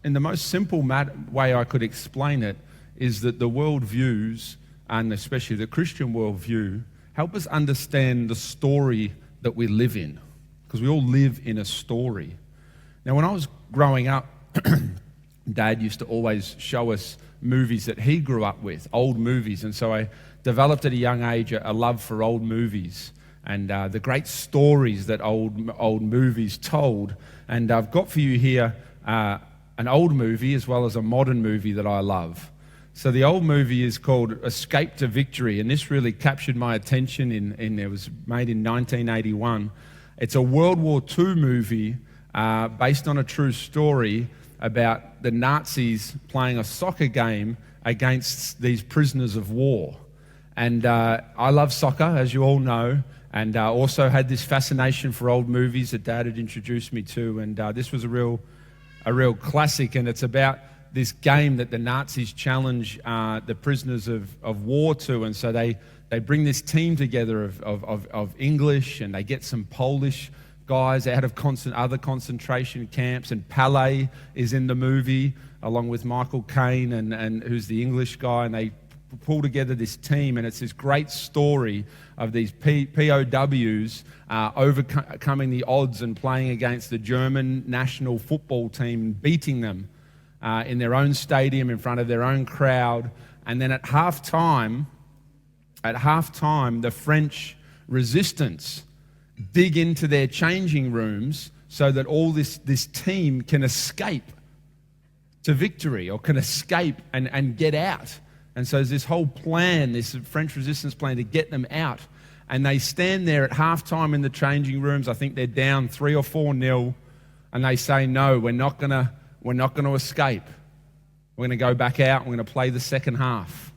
in the most simple way I could explain it, is that the worldviews, and especially the Christian worldview, help us understand the story that we live in, because we all live in a story. Now, when I was growing up, Dad used to always show us movies that he grew up with, old movies, and so I developed at a young age a love for old movies and the great stories that old movies told. And I've got for you here an old movie as well as a modern movie that I love. So the old movie is called Escape to Victory, and this really captured my attention. It was made in 1981. It's a World War II movie based on a true story about the Nazis playing a soccer game against these prisoners of war. And I love soccer, as you all know, and also had this fascination for old movies that Dad had introduced me to. And this was a real classic, and it's about this game that the Nazis challenge the prisoners of war to. And so they bring this team together of English, and they get some Polish guys out of other concentration camps, and Palais is in the movie along with Michael Caine and who's the English guy, and they pull together this team, and it's this great story of these POWs overcoming the odds and playing against the German national football team and beating them in their own stadium in front of their own crowd. And then at halftime, the French resistance dig into their changing rooms so that all this team can escape to victory, or can escape and get out. And so there's this whole plan, this French resistance plan to get them out. And they stand there at halftime in the changing rooms. I think they're down 3 or 4-0, and they say, "No, we're not gonna escape. We're gonna go back out. We're gonna play the second half,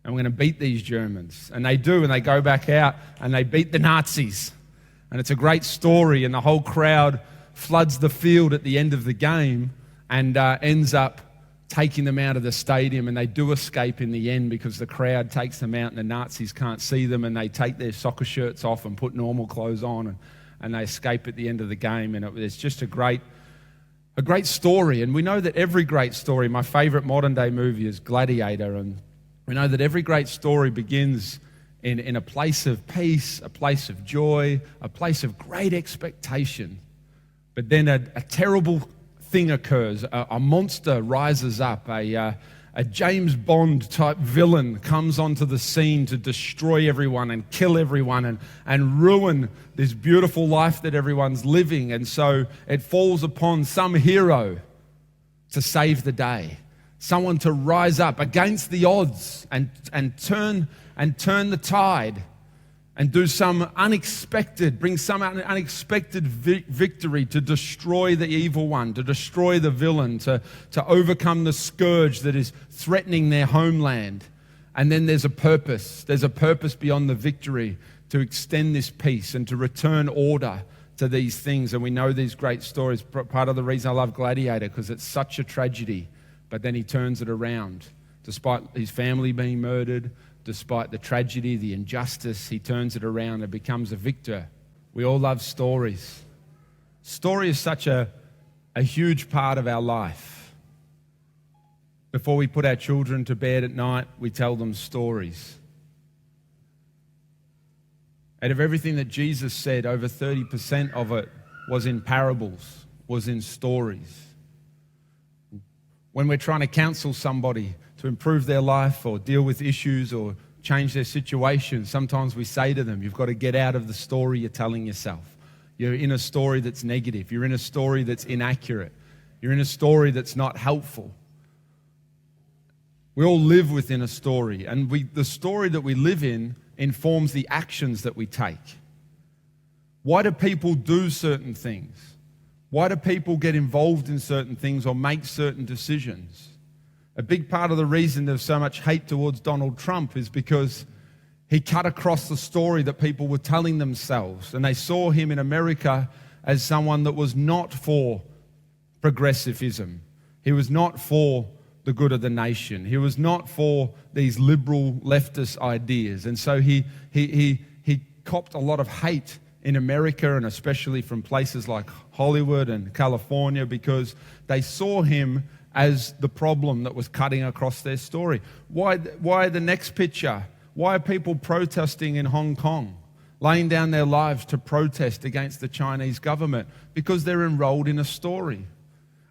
and we're gonna beat these Germans." And they do, and they go back out and they beat the Nazis. And it's a great story, and the whole crowd floods the field at the end of the game and ends up taking them out of the stadium. And they do escape in the end because the crowd takes them out and the Nazis can't see them, and they take their soccer shirts off and put normal clothes on, and they escape at the end of the game. And it's just a great story. And we know that every great story, my favorite modern day movie is Gladiator, and we know that every great story begins in a place of peace, a place of joy, a place of great expectation. But then a terrible thing occurs. A monster rises up. A James Bond type villain comes onto the scene to destroy everyone and kill everyone and ruin this beautiful life that everyone's living. And so it falls upon some hero to save the day, someone to rise up against the odds and turn the tide and do bring some unexpected victory to destroy the evil one, to destroy the villain, to overcome the scourge that is threatening their homeland. And then there's a purpose beyond the victory, to extend this peace and to return order to these things. And we know these great stories. Part of the reason I love Gladiator, because it's such a tragedy, but then he turns it around. Despite his family being murdered, despite the tragedy, the injustice, he turns it around and becomes a victor. We all love stories. Story is such a huge part of our life. Before we put our children to bed at night, we tell them stories. Out of everything that Jesus said, over 30% of it was in parables, was in stories. When we're trying to counsel somebody to improve their life or deal with issues or change their situation, sometimes we say to them, you've got to get out of the story you're telling yourself. You're in a story that's negative. You're in a story that's inaccurate. You're in a story that's not helpful. We all live within a story, and the story that we live in informs the actions that we take. Why do people do certain things? Why do people get involved in certain things or make certain decisions? A big part of the reason there's so much hate towards Donald Trump is because he cut across the story that people were telling themselves, and they saw him in America as someone that was not for progressivism. He was not for the good of the nation. He was not for these liberal leftist ideas. And so he copped a lot of hate in America, and especially from places like Hollywood and California, because they saw him as the problem that was cutting across their story. Why the next picture? Why are people protesting in Hong Kong, laying down their lives to protest against the Chinese government? Because they're enrolled in a story.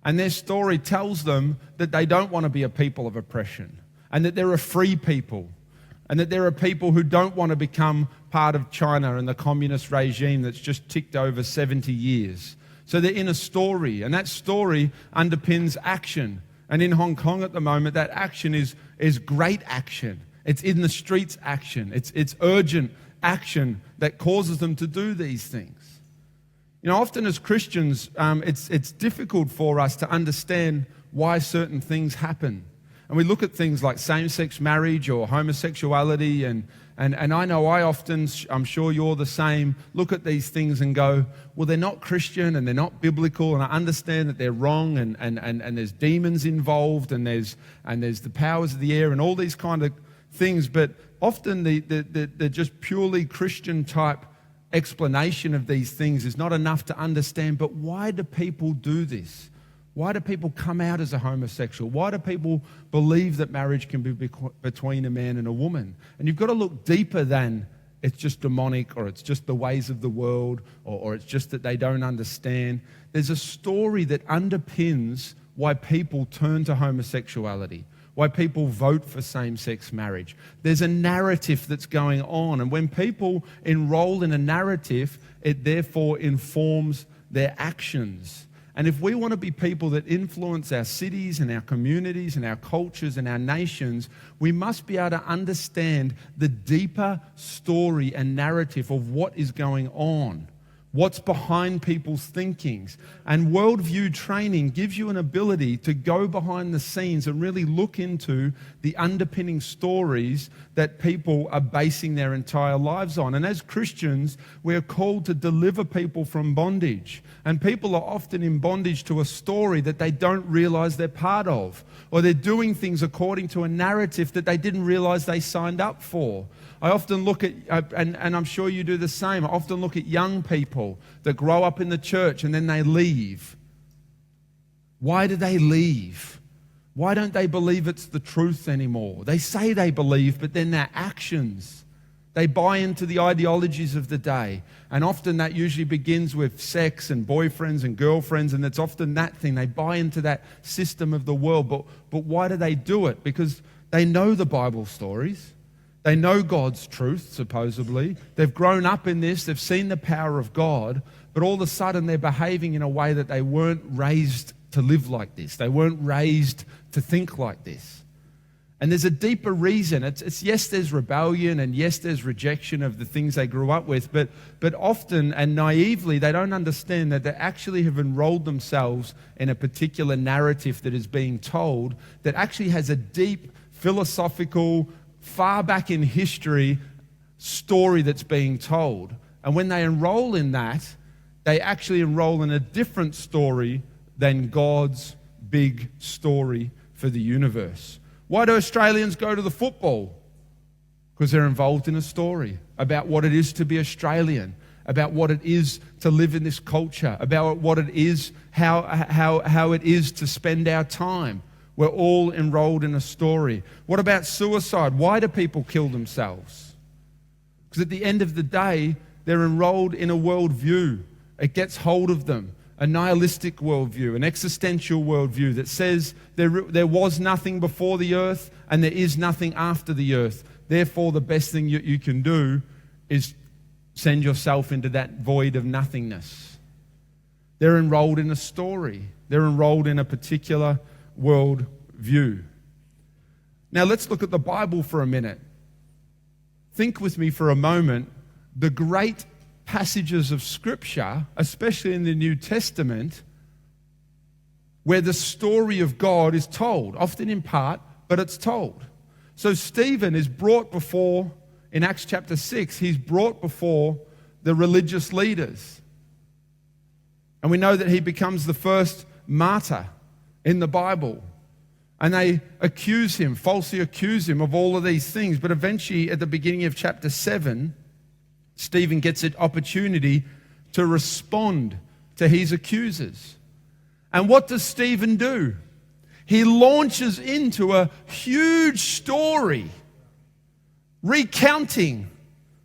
And their story tells them that they don't want to be a people of oppression, and that they're a free people, and that there are people who don't want to become part of China and the communist regime that's just ticked over 70 years. So they're in a story, and that story underpins action. And in Hong Kong at the moment, that action is great action. It's in the streets action. It's urgent action that causes them to do these things. You know, often as Christians, it's difficult for us to understand why certain things happen. And we look at things like same-sex marriage or homosexuality, and I know I often, I'm sure you're the same, look at these things and go, well, they're not Christian and they're not biblical, and I understand that they're wrong, and there's demons involved, and there's the powers of the air and all these kind of things, but often the just purely Christian type explanation of these things is not enough to understand. But why do people do this? Why do people come out as a homosexual? Why do people believe that marriage can be between a man and a woman? And you've got to look deeper than it's just demonic, or it's just the ways of the world, or it's just that they don't understand. There's a story that underpins why people turn to homosexuality, why people vote for same-sex marriage. There's a narrative that's going on, and when people enroll in a narrative, it therefore informs their actions. And if we want to be people that influence our cities and our communities and our cultures and our nations, we must be able to understand the deeper story and narrative of what is going on, what's behind people's thinkings. And worldview training gives you an ability to go behind the scenes and really look into the underpinning stories that people are basing their entire lives on. And as Christians, we're called to deliver people from bondage. And people are often in bondage to a story that they don't realize they're part of, or they're doing things according to a narrative that they didn't realize they signed up for. I often look at, and I'm sure you do the same, I often look at young people that grow up in the church and then they leave. Why do they leave? Why don't they believe it's the truth anymore? They say they believe, but then their actions, they buy into the ideologies of the day. And often that usually begins with sex and boyfriends and girlfriends, and it's often that thing. They buy into that system of the world. But why do they do it? Because they know the Bible stories. They know God's truth, supposedly. They've grown up in this. They've seen the power of God. But all of a sudden, they're behaving in a way that they weren't raised to live like this. They weren't raised to think like this. And there's a deeper reason. It's yes, there's rebellion, and yes, there's rejection of the things they grew up with. But often and naively, they don't understand that they actually have enrolled themselves in a particular narrative that is being told that actually has a deep philosophical, far back in history story that's being told. And when they enroll in that, they actually enroll in a different story than God's big story for the universe. Why do Australians go to the football? Because they're involved in a story about what it is to be Australian, about what it is to live in this culture, about what it is, how it is to spend our time. We're all enrolled in a story. What about suicide? Why do people kill themselves? Because at the end of the day, they're enrolled in a worldview. It gets hold of them. A nihilistic worldview, an existential worldview that says there was nothing before the earth and there is nothing after the earth. Therefore, the best thing you can do is send yourself into that void of nothingness. They're enrolled in a story. They're enrolled in a particular world view. Now let's look at the Bible for a minute. Think with me for a moment. The great passages of Scripture, especially in the New Testament, where the story of God is told, often in part, but it's told. So Stephen is brought before, in Acts chapter 6, he's brought before the religious leaders. And we know that he becomes the first martyr in the Bible. And they accuse him, falsely accuse him of all of these things. But eventually, at the beginning of chapter 7, Stephen gets an opportunity to respond to his accusers. And what does Stephen do? he launches into a huge story, recounting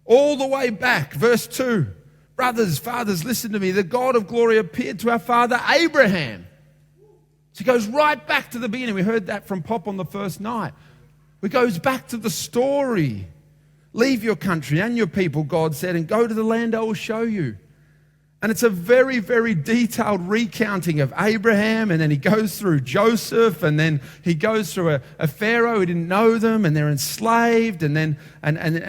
all the way back. Verse 2, brothers, fathers, listen to me. The God of glory appeared to our father Abraham. So he goes right back to the beginning. We heard that from Pop on the first night. It goes back to the story. Leave your country and your people, God said, and go to the land I will show you. And it's a very, very detailed recounting of Abraham, and then he goes through Joseph, and then he goes through a Pharaoh who didn't know them, and they're enslaved, and then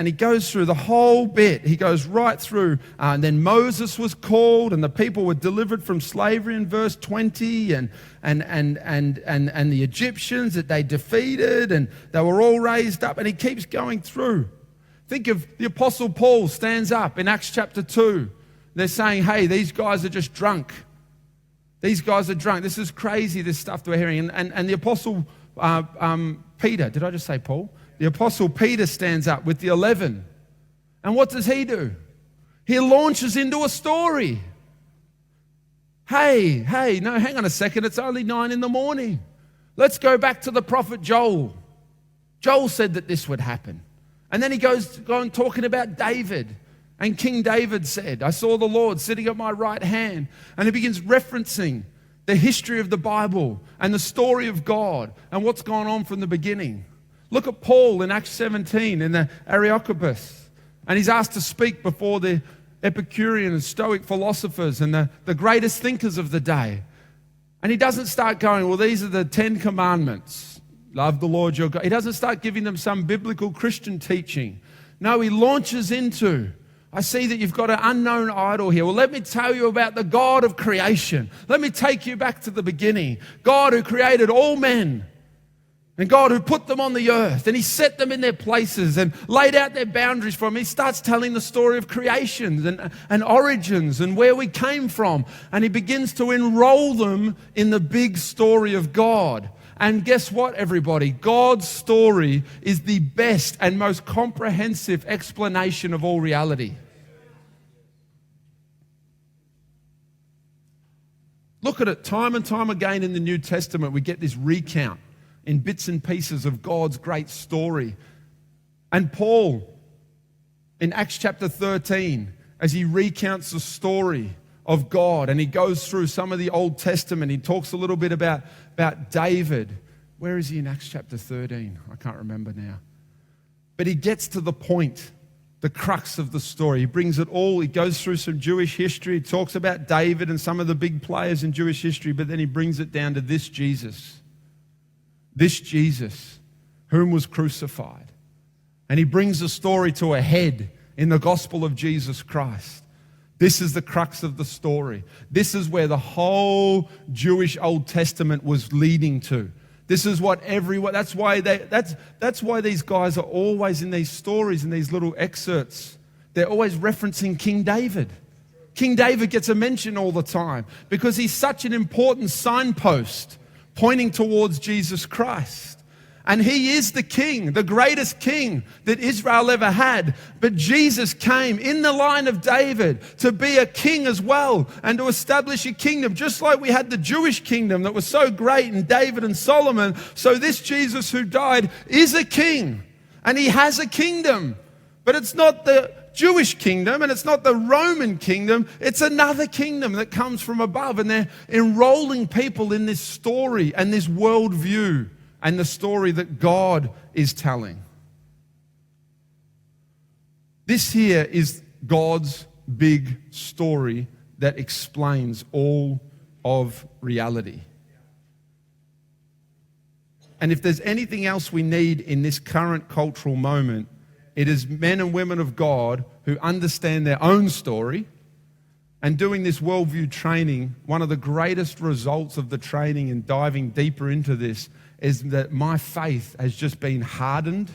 he goes through the whole bit. He goes right through, and then Moses was called, and the people were delivered from slavery in verse 20, and the Egyptians that they defeated, and they were all raised up, and he keeps going through. Think of the Apostle Paul stands up in Acts chapter 2. They're saying, hey, these guys are just drunk. These guys are drunk. This is crazy, this stuff that we're hearing. And the Apostle Peter, did I just say Paul? The Apostle Peter stands up with the 11. And what does he do? He launches into a story. Hey, no, hang on a second. It's only 9 a.m. Let's go back to the prophet Joel. Joel said that this would happen. And then he goes on talking about David. And King David said, I saw the Lord sitting at my right hand. And he begins referencing the history of the Bible and the story of God and what's gone on from the beginning. Look at Paul in Acts 17 in the Areopagus. And he's asked to speak before the Epicurean and Stoic philosophers and the greatest thinkers of the day. And he doesn't start going, well, these are the 10 commandments. Love the Lord your God. He doesn't start giving them some biblical Christian teaching. No, he launches into, I see that you've got an unknown idol here. Well, let me tell you about the God of creation. Let me take you back to the beginning. God who created all men and God who put them on the earth, and he set them in their places and laid out their boundaries for them. He starts telling the story of creations and origins and where we came from. And he begins to enroll them in the big story of God. And guess what, everybody? God's story is the best and most comprehensive explanation of all reality. Look at it time and time again in the New Testament. We get this recount in bits and pieces of God's great story. And Paul, in Acts chapter 13, as he recounts the story of God, and he goes through some of the Old Testament, he talks a little bit about David. Where is he in Acts chapter 13? I can't remember now. But he gets to the point, the crux of the story. He brings it all. He goes through some Jewish history. He talks about David and some of the big players in Jewish history, but then he brings it down to this Jesus, whom was crucified. And he brings the story to a head in the gospel of Jesus Christ. This is the crux of the story. This is where the whole Jewish Old Testament was leading to. This is what everyone, that's why these guys are always in these stories, in these little excerpts. They're always referencing King David. King David gets a mention all the time because he's such an important signpost pointing towards Jesus Christ. And he is the king, the greatest king that Israel ever had. But Jesus came in the line of David to be a king as well and to establish a kingdom, just like we had the Jewish kingdom that was so great in David and Solomon. So this Jesus who died is a king, and he has a kingdom. But it's not the Jewish kingdom and it's not the Roman kingdom. It's another kingdom that comes from above. And they're enrolling people in this story and this worldview and the story that God is telling. This here is God's big story that explains all of reality. And if there's anything else we need in this current cultural moment, it is men and women of God who understand their own story. And doing this worldview training, one of the greatest results of the training and diving deeper into this is that my faith has just been hardened,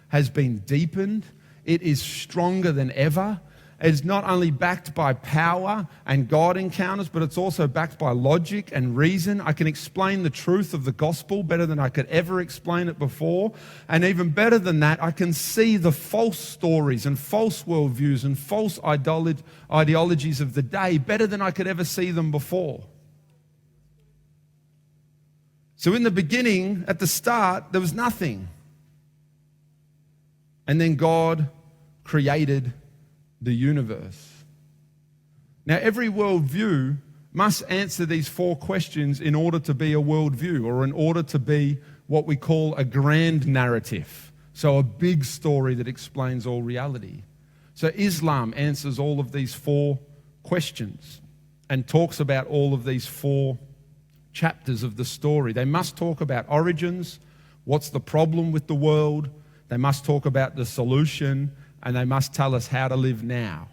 has been deepened. It is stronger than ever. It's not only backed by power and God encounters, but it's also backed by logic and reason. I can explain the truth of the gospel better than I could ever explain it before. And even better than that, I can see the false stories and false worldviews and false ideologies of the day better than I could ever see them before. So in the beginning, at the start, there was nothing. And then God created the universe. Now, every worldview must answer these 4 questions in order to be a worldview, or in order to be what we call a grand narrative. So a big story that explains all reality. So Islam answers all of these 4 questions and talks about all of these 4 chapters of the story. They must talk about origins, what's the problem with the world, they must talk about the solution, and they must tell us how to live now.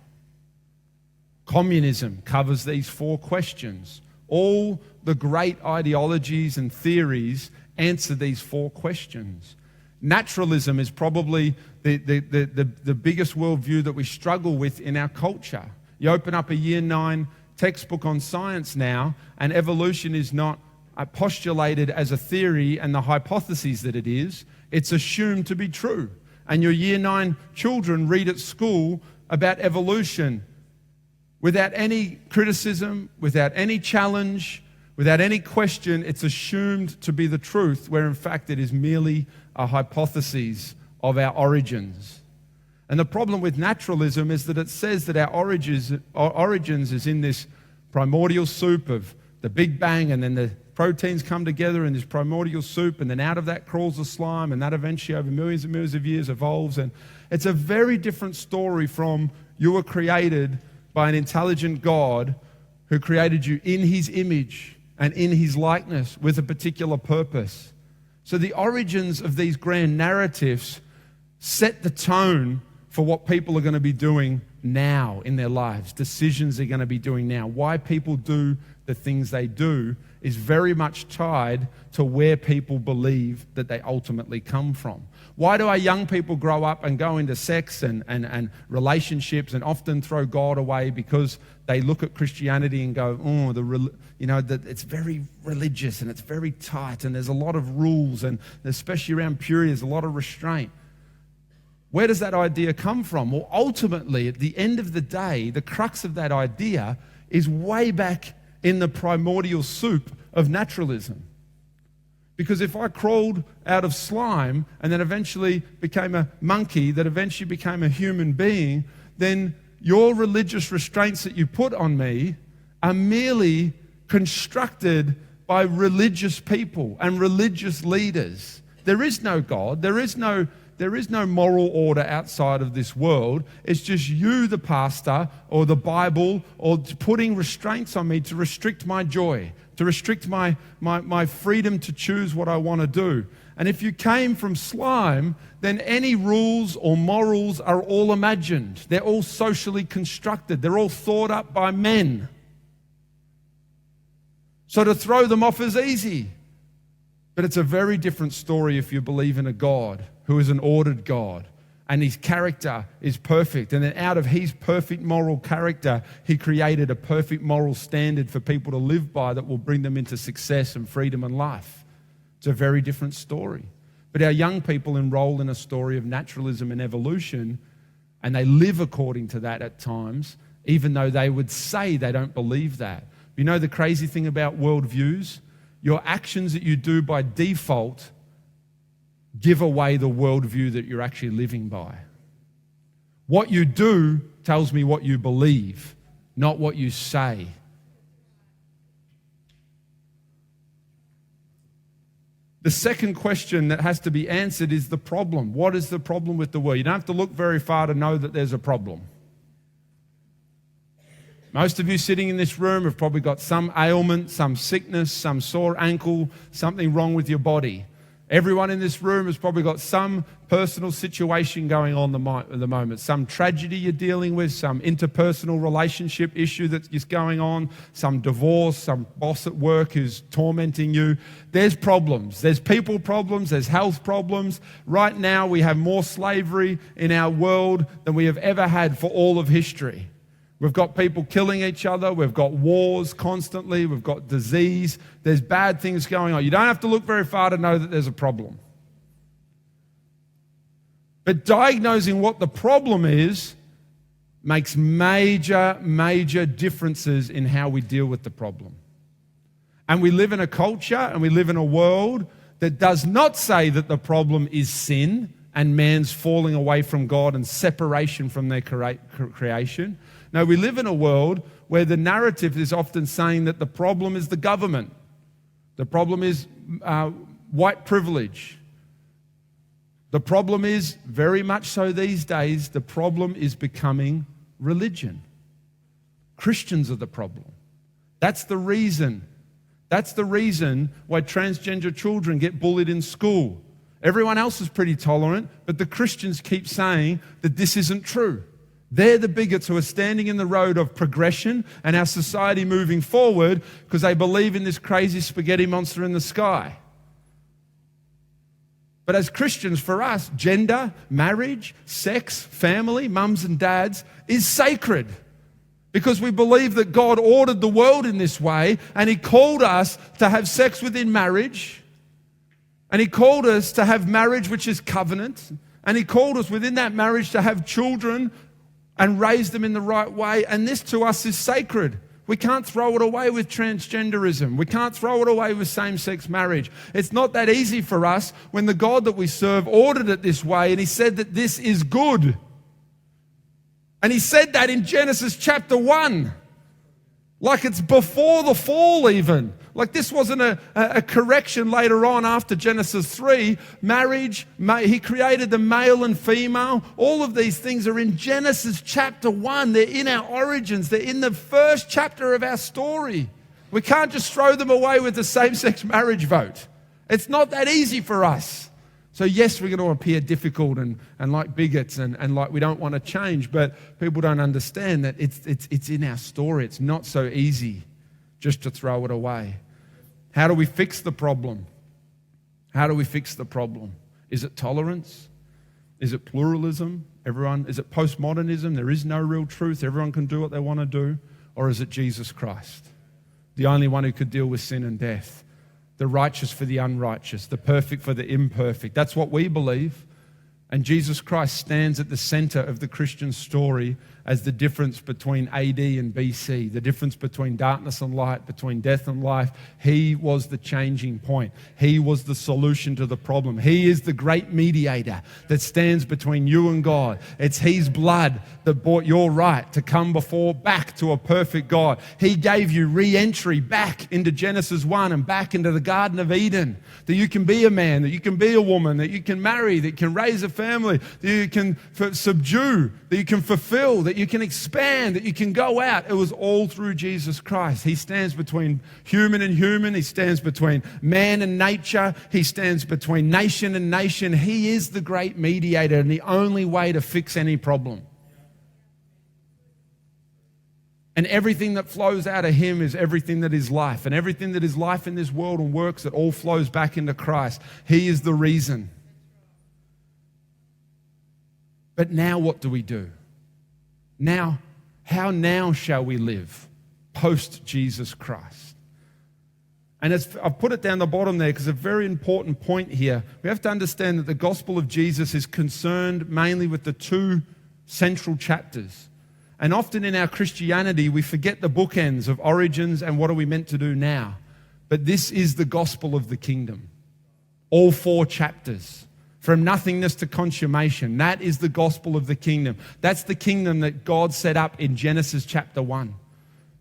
Communism covers these 4 questions. All the great ideologies and theories answer these 4 questions. Naturalism is probably the biggest worldview that we struggle with in our culture. You open up a Year 9 textbook on science now, and evolution is not postulated as a theory and the hypotheses that it is. It's assumed to be true. And your Year 9 children read at school about evolution without any criticism, without any challenge, without any question. It's assumed to be the truth, where in fact it is merely a hypothesis of our origins. And the problem with naturalism is that it says that our origins is in this primordial soup of the Big Bang, and then the proteins come together in this primordial soup, and then out of that crawls the slime, and that eventually over millions and millions of years evolves. And it's a very different story from you were created by an intelligent God who created you in his image and in his likeness with a particular purpose. So the origins of these grand narratives set the tone for what people are going to be doing now in their lives, decisions they're going to be doing now. Why people do the things they do is very much tied to where people believe that they ultimately come from. Why do our young people grow up and go into sex and relationships and often throw God away? Because they look at Christianity and go, it's very religious and it's very tight and there's a lot of rules, and especially around purity, there's a lot of restraint. Where does that idea come from? Well, ultimately, at the end of the day, the crux of that idea is way back in the primordial soup of naturalism. Because if I crawled out of slime and then eventually became a monkey that eventually became a human being, then your religious restraints that you put on me are merely constructed by religious people and religious leaders. There is no God. There is no moral order outside of this world. It's just you, the pastor, or the Bible, or putting restraints on me to restrict my joy, to restrict my freedom to choose what I want to do. And if you came from slime, then any rules or morals are all imagined. They're all socially constructed. They're all thought up by men. So to throw them off is easy. But it's a very different story if you believe in a God who is an ordered God, and his character is perfect. And then out of his perfect moral character, he created a perfect moral standard for people to live by that will bring them into success and freedom and life. It's a very different story. But our young people enroll in a story of naturalism and evolution, and they live according to that at times, even though they would say they don't believe that. You know the crazy thing about worldviews? Your actions that you do by default give away the worldview that you're actually living by. What you do tells me what you believe, not what you say. The second question that has to be answered is the problem. What is the problem with the world? You don't have to look very far to know that there's a problem. Most of you sitting in this room have probably got some ailment, some sickness, some sore ankle, something wrong with your body. Everyone in this room has probably got some personal situation going on at the moment, some tragedy you're dealing with, some interpersonal relationship issue that's just going on, some divorce, some boss at work who's tormenting you. There's problems. There's people problems. There's health problems. Right now, we have more slavery in our world than we have ever had for all of history. We've got people killing each other. We've got wars constantly. We've got disease. There's bad things going on. You don't have to look very far to know that there's a problem. But diagnosing what the problem is makes major, major differences in how we deal with the problem. And we live in a culture and we live in a world that does not say that the problem is sin and man's falling away from God and separation from their creation. No, we live in a world where the narrative is often saying that the problem is the government. The problem is white privilege. The problem is, very much so these days, the problem is becoming religion. Christians are the problem. That's the reason. That's the reason why transgender children get bullied in school. Everyone else is pretty tolerant, but the Christians keep saying that this isn't true. They're the bigots who are standing in the road of progression and our society moving forward because they believe in this crazy spaghetti monster in the sky. But as Christians, for us, gender, marriage, sex, family, mums and dads is sacred. Because we believe that God ordered the world in this way and He called us to have sex within marriage. And He called us to have marriage which is covenant. And He called us within that marriage to have children and raise them in the right way. And this to us is sacred. We can't throw it away with transgenderism. We can't throw it away with same-sex marriage. It's not that easy for us when the God that we serve ordered it this way and He said that this is good. And He said that in Genesis chapter 1. Like it's before the fall even. Like this wasn't a correction later on after Genesis 3. Marriage, He created the male and female. All of these things are in Genesis chapter 1. They're in our origins. They're in the first chapter of our story. We can't just throw them away with the same-sex marriage vote. It's not that easy for us. So yes, we're going to appear difficult and like bigots and like we don't want to change, but people don't understand that it's in our story. It's not so easy just to throw it away. How do we fix the problem? How do we fix the problem? Is it tolerance? Is it pluralism? Is it postmodernism? There is no real truth. Everyone can do what they want to do. Or is it Jesus Christ, the only one who could deal with sin and death? The righteous for the unrighteous, the perfect for the imperfect. That's what we believe. And Jesus Christ stands at the center of the Christian story as the difference between AD and BC, the difference between darkness and light, between death and life. He was the changing point. He was the solution to the problem. He is the great mediator that stands between you and God. It's His blood that bought your right to come back to a perfect God. He gave you re-entry back into Genesis 1 and back into the Garden of Eden, that you can be a man, that you can be a woman, that you can marry, that you can raise a family, that you can subdue, that you can fulfill, that you can expand, that you can go out. It was all through Jesus Christ. He stands between human and human. He stands between man and nature. He stands between nation and nation. He is the great mediator and the only way to fix any problem. And everything that flows out of Him is everything that is life. And everything that is life in this world and works, it all flows back into Christ. He is the reason. But now what do we do? Now, how now shall we live post Jesus Christ? And I've put it down the bottom there because a very important point here. We have to understand that the gospel of Jesus is concerned mainly with the two central chapters. And often in our Christianity, we forget the bookends of origins and what are we meant to do now. But this is the gospel of the kingdom. All 4 chapters. From nothingness to consummation. That is the gospel of the kingdom. That's the kingdom that God set up in Genesis chapter 1.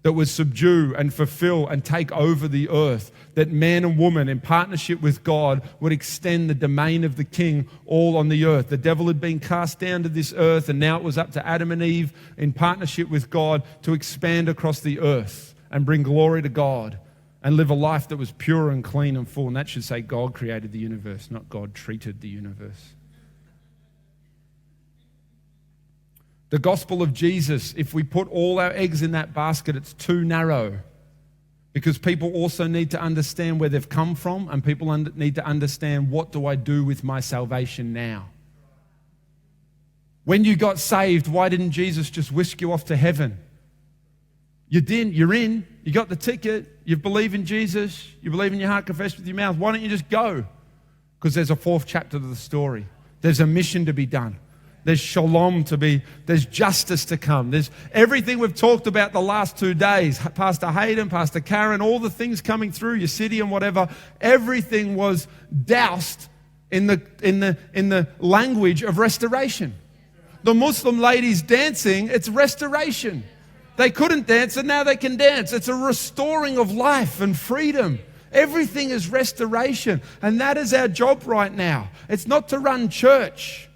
That would subdue and fulfill and take over the earth. That man and woman in partnership with God would extend the domain of the king all on the earth. The devil had been cast down to this earth and now it was up to Adam and Eve in partnership with God to expand across the earth and bring glory to God. And live a life that was pure and clean and full. And that should say God created the universe, not God treated the universe. The gospel of Jesus, if we put all our eggs in that basket, it's too narrow. Because people also need to understand where they've come from, and people need to understand, what do I do with my salvation now? When you got saved, why didn't Jesus just whisk you off to heaven? You didn't, you're in, you got the ticket, you believe in Jesus, you believe in your heart, confess with your mouth. Why don't you just go? Because there's a 4th chapter to the story. There's a mission to be done. There's shalom to be. There's justice to come. There's everything we've talked about the last 2 days. Pastor Hayden, Pastor Karen, all the things coming through, your city and whatever, everything was doused in the language of restoration. The Muslim ladies dancing, it's restoration. They couldn't dance and now they can dance. It's a restoring of life and freedom. Everything is restoration. And that is our job right now. It's not to run church.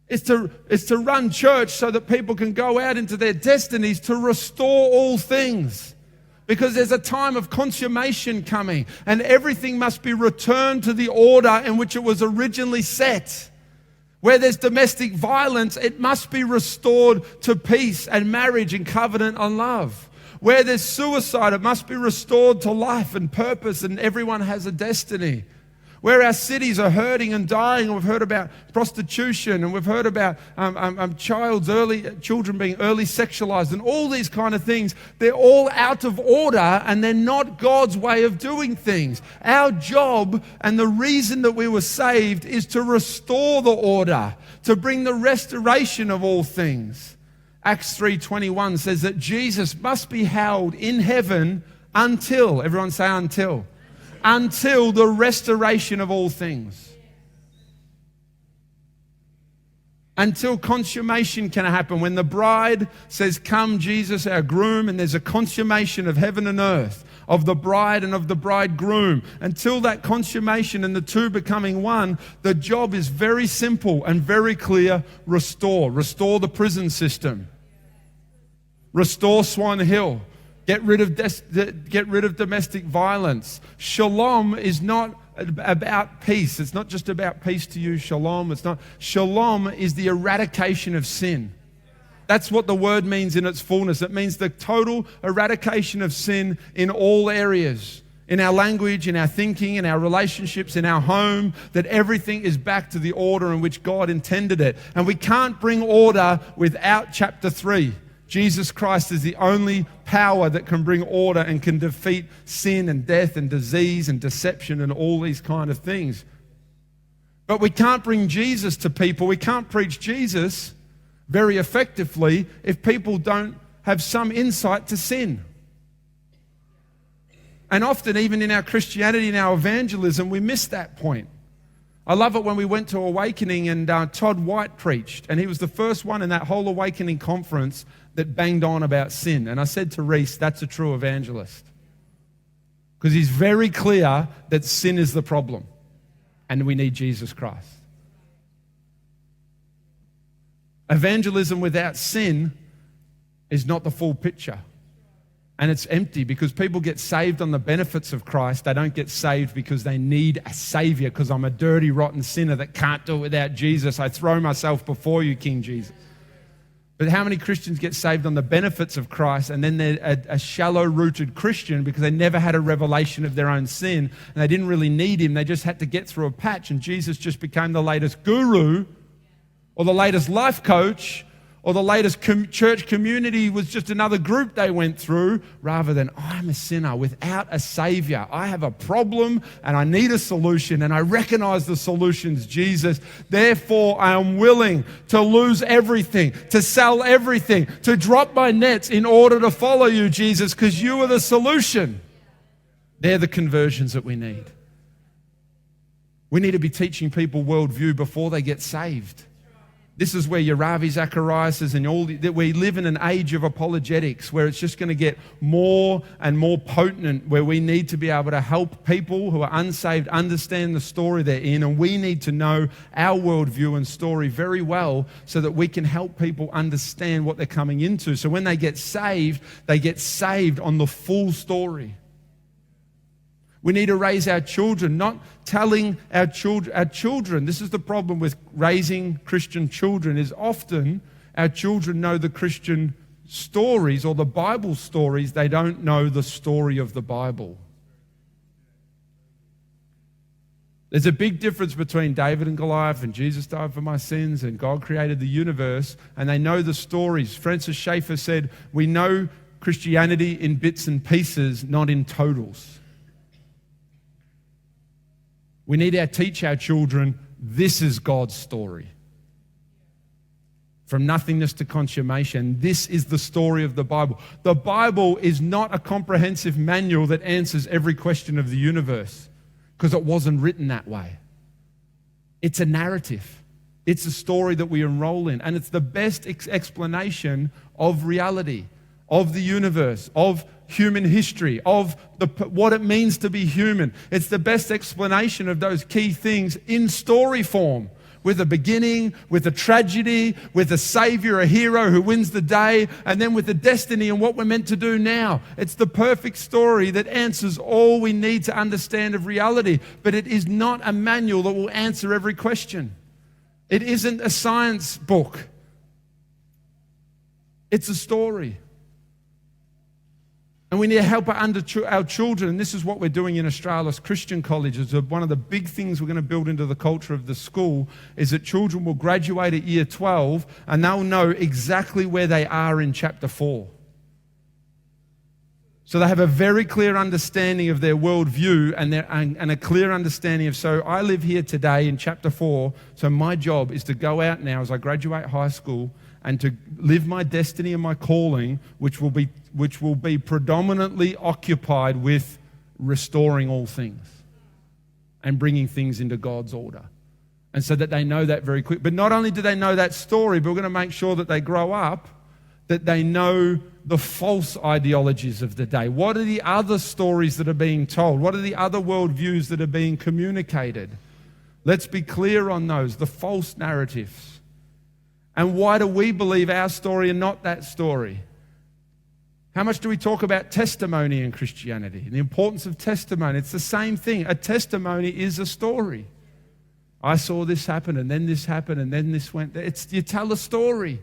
It's to run church so that people can go out into their destinies to restore all things. Because there's a time of consummation coming and everything must be returned to the order in which it was originally set. Where there's domestic violence, it must be restored to peace and marriage and covenant and love. Where there's suicide, it must be restored to life and purpose and everyone has a destiny. Where our cities are hurting and dying, and we've heard about prostitution, and we've heard about children being early sexualized, and all these kind of things. They're all out of order, and they're not God's way of doing things. Our job and the reason that we were saved is to restore the order, to bring the restoration of all things. Acts 3:21 says that Jesus must be held in heaven until, everyone say until the restoration of all things. Until consummation can happen. When the bride says, "Come, Jesus, our groom," and there's a consummation of heaven and earth, of the bride and of the bridegroom. Until that consummation and the two becoming one, the job is very simple and very clear. Restore. Restore the prison system. Restore Swan Hill. Get rid of domestic violence. Shalom is not about peace. It's not just about peace to you, shalom. It's not. Shalom is the eradication of sin. That's what the word means in its fullness. It means the total eradication of sin in all areas. In our language, in our thinking, in our relationships, in our home, that everything is back to the order in which God intended it. And we can't bring order without chapter 3. Jesus Christ is the only power that can bring order and can defeat sin and death and disease and deception and all these kind of things. But we can't bring Jesus to people. We can't preach Jesus very effectively if people don't have some insight to sin. And often, even in our Christianity and our evangelism, we miss that point. I love it when we went to Awakening and Todd White preached, and he was the first one in that whole Awakening conference that banged on about sin. And I said to Reese, that's a true evangelist. Because he's very clear that sin is the problem and we need Jesus Christ. Evangelism without sin is not the full picture. And it's empty because people get saved on the benefits of Christ. They don't get saved because they need a savior, because I'm a dirty, rotten sinner that can't do it without Jesus. I throw myself before you, King Jesus. But how many Christians get saved on the benefits of Christ and then they're a shallow-rooted Christian because they never had a revelation of their own sin and they didn't really need him. They just had to get through a patch and Jesus just became the latest guru or the latest life coach or the latest church community was just another group they went through, rather than, I'm a sinner without a savior. I have a problem and I need a solution, and I recognize the solution's Jesus. Therefore, I am willing to lose everything, to sell everything, to drop my nets in order to follow you, Jesus, because you are the solution. They're the conversions that we need. We need to be teaching people worldview before they get saved. This is where your Ravi Zacharias and all that we live in an age of apologetics where it's just going to get more and more potent, where we need to be able to help people who are unsaved understand the story they're in, and we need to know our worldview and story very well so that we can help people understand what they're coming into. So when they get saved on the full story. We need to raise our children, not telling our children. This is the problem with raising Christian children, is often our children know the Christian stories or the Bible stories. They don't know the story of the Bible. There's a big difference between David and Goliath and Jesus died for my sins and God created the universe, and they know the stories. Francis Schaeffer said, we know Christianity in bits and pieces, not in totals. We need to teach our children this is God's story. From nothingness to consummation, this is the story of the Bible. The Bible is not a comprehensive manual that answers every question of the universe, because it wasn't written that way. It's a narrative. It's a story that we enroll in, and it's the best explanation of reality, of the universe, of human history, of what it means to be human. It's the best explanation of those key things in story form, with a beginning, with a tragedy, with a savior, a hero who wins the day, and then with the destiny and what we're meant to do now. It's the perfect story that answers all we need to understand of reality, but it is not a manual that will answer every question. It isn't a science book. It's a story. And we need to help our children, and this is what we're doing in Australia's Christian colleges. One of the big things we're going to build into the culture of the school is that children will graduate at year 12 and they'll know exactly where they are in chapter 4. So they have a very clear understanding of their worldview and a clear understanding of, so I live here today in chapter 4, so my job is to go out now as I graduate high school and to live my destiny and my calling, which will be predominantly occupied with restoring all things and bringing things into God's order. And so that they know that very quick. But not only do they know that story, but we're going to make sure that they grow up, that they know the false ideologies of the day. What are the other stories that are being told? What are the other worldviews that are being communicated? Let's be clear on those, the false narratives. And why do we believe our story and not that story? How much do we talk about testimony in Christianity and the importance of testimony? It's the same thing. A testimony is a story. I saw this happen, and then this happened, and then this went. You tell a story.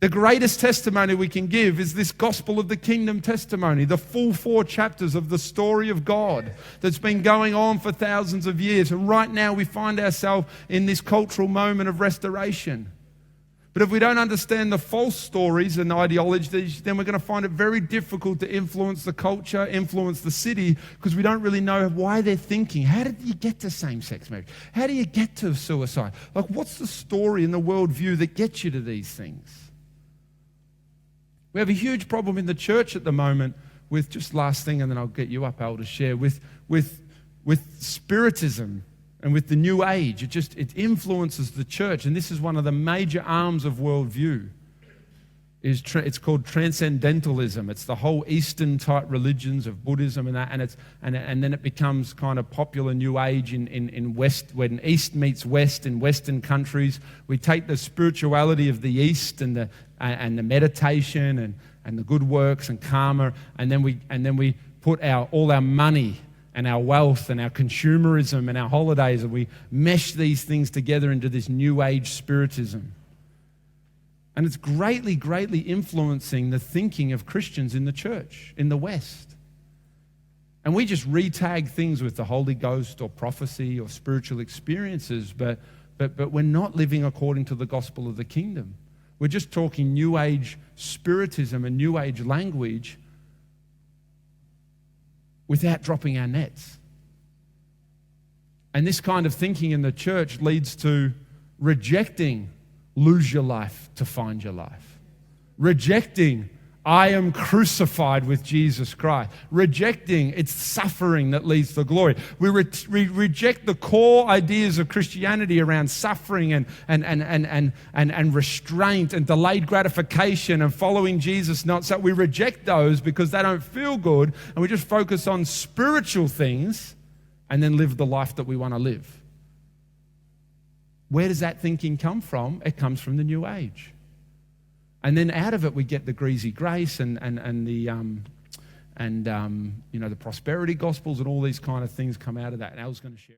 The greatest testimony we can give is this gospel of the kingdom testimony, the full 4 chapters of the story of God that's been going on for thousands of years. And right now we find ourselves in this cultural moment of restoration. But if we don't understand the false stories and ideologies, then we're going to find it very difficult to influence the culture, influence the city, because we don't really know why they're thinking. How did you get to same-sex marriage? How do you get to suicide? Like, what's the story in the worldview that gets you to these things? We have a huge problem in the church at the moment with, just last thing, and then I'll get you up, Al, to share, with spiritism. And with the new age, it influences the church. And this is one of the major arms of worldview. It's called transcendentalism. It's the whole Eastern type religions of Buddhism and that, and then it becomes kind of popular new age in West, when East meets West in Western countries. We take the spirituality of the East and the meditation and the good works and karma, and then we put all our money and our wealth and our consumerism and our holidays, and we mesh these things together into this new age spiritism. And it's greatly, greatly influencing the thinking of Christians in the church, in the West. And we just retag things with the Holy Ghost or prophecy or spiritual experiences, but we're not living according to the gospel of the kingdom. We're just talking new age spiritism and new age language without dropping our nets. And this kind of thinking in the church leads to rejecting lose your life to find your life. Rejecting I am crucified with Jesus Christ. Rejecting it's suffering that leads to glory. We reject the core ideas of Christianity around suffering and restraint and delayed gratification and following Jesus. Not so we reject those because they don't feel good, and we just focus on spiritual things and then live the life that we want to live. Where does that thinking come from? It comes from the New Age. And then out of it, we get the greasy grace and the prosperity gospels and all these kind of things come out of that. And Al's going to share.